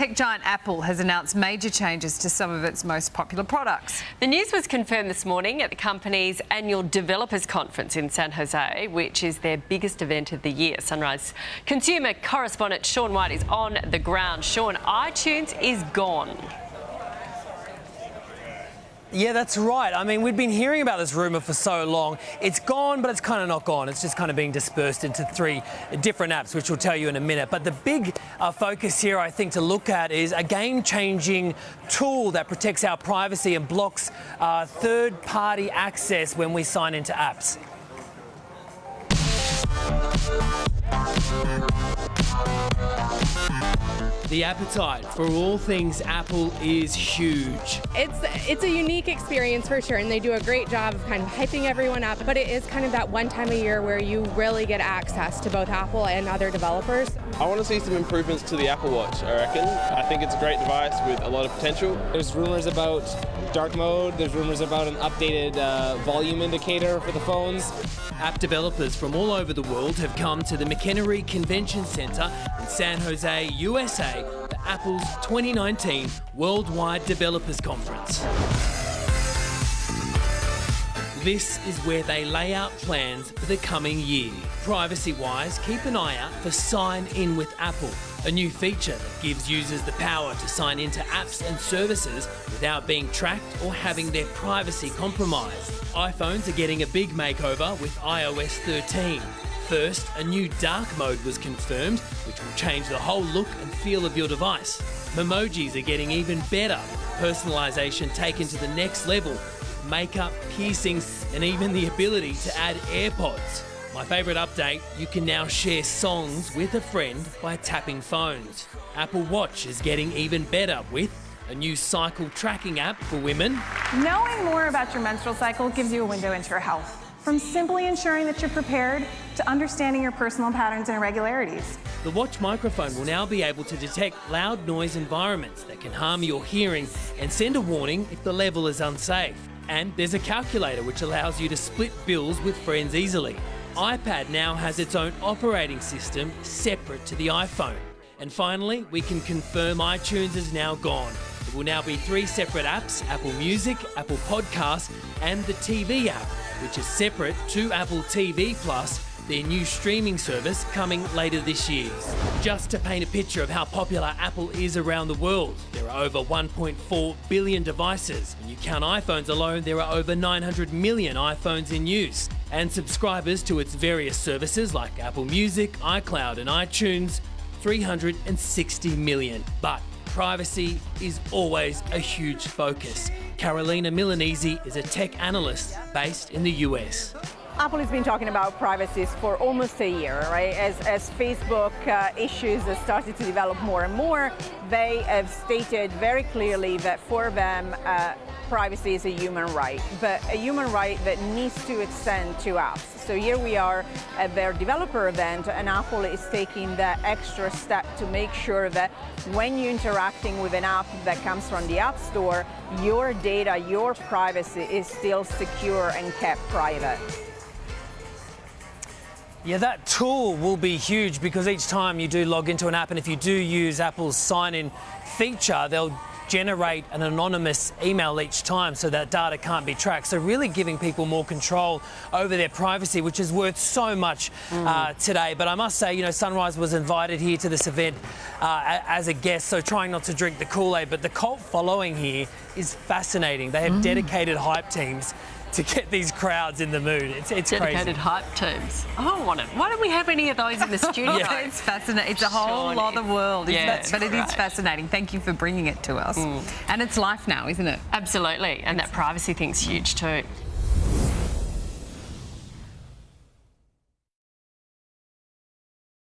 Tech giant Apple has announced major changes to some of its most popular products. The news was confirmed this morning at the company's annual Developers Conference in San Jose, which is their biggest event of the year. Sunrise consumer correspondent Shaun White is on the ground. Shaun, iTunes is gone. Yeah, that's right. I mean, we'd been hearing about this rumour for so long. It's gone, but it's kind of not gone. It's just kind of being dispersed into 3 different apps, which we'll tell you in a minute. But the big focus here, I think, to look at is a game-changing tool that protects our privacy and blocks third-party access when we sign into apps. The appetite for all things Apple is huge. It's a unique experience for sure, and they do a great job of kind of hyping everyone up, but it is kind of that one time a year where you really get access to both Apple and other developers. I want to see some improvements to the Apple Watch, I reckon. I think it's a great device with a lot of potential. There's rumors about dark mode, there's rumors about an updated volume indicator for the phones. App developers from all over the world have come to the McEnery Convention Center in San Jose, USA, for Apple's 2019 Worldwide Developers Conference. This is where they lay out plans for the coming year. Privacy-wise, keep an eye out for Sign In with Apple, a new feature that gives users the power to sign into apps and services without being tracked or having their privacy compromised. iPhones are getting a big makeover with iOS 13. First, a new dark mode was confirmed, which will change the whole look and feel of your device. Memojis are getting even better, personalisation taken to the next level, makeup, piercings, and even the ability to add AirPods. My favourite update, you can now share songs with a friend by tapping phones. Apple Watch is getting even better with a new cycle tracking app for women. Knowing more about your menstrual cycle gives you a window into your health. From simply ensuring that you're prepared to understanding your personal patterns and irregularities. The Watch microphone will now be able to detect loud noise environments that can harm your hearing and send a warning if the level is unsafe. And there's a calculator which allows you to split bills with friends easily. iPad now has its own operating system separate to the iPhone. And finally, we can confirm iTunes is now gone. It will now be 3 separate apps, Apple Music, Apple Podcasts, and the TV app, which is separate to Apple TV Plus, their new streaming service coming later this year. Just to paint a picture of how popular Apple is around the world, there are over 1.4 billion devices. When you count iPhones alone, there are over 900 million iPhones in use. And subscribers to its various services like Apple Music, iCloud and iTunes, 360 million. But privacy is always a huge focus. Carolina Milanese is a tech analyst based in the US. Apple has been talking about privacy for almost a year, right? As Facebook issues have started to develop more and more, they have stated very clearly that for them, privacy is a human right, but a human right that needs to extend to apps. So here we are at their developer event, and Apple is taking that extra step to make sure that when you're interacting with an app that comes from the App Store, your data, your privacy is still secure and kept private. Yeah, that tool will be huge because each time you do log into an app, and if you do use Apple's sign-in feature, they'll generate an anonymous email each time so that data can't be tracked. So really giving people more control over their privacy, which is worth so much today. But I must say, you know, Sunrise was invited here to this event as a guest, so trying not to drink the Kool-Aid, but the cult following here is fascinating. They have dedicated hype teams to get these crowds in the mood. It's Dedicated crazy. hype teams. I want it. Why don't we have any of those in the studio? Yeah, it's fascinating. It's a whole Shaun, other world, isn't yeah, it? But it is fascinating. Thank you for bringing it to us. And it's life now, isn't it? Absolutely. And that privacy thing's huge too.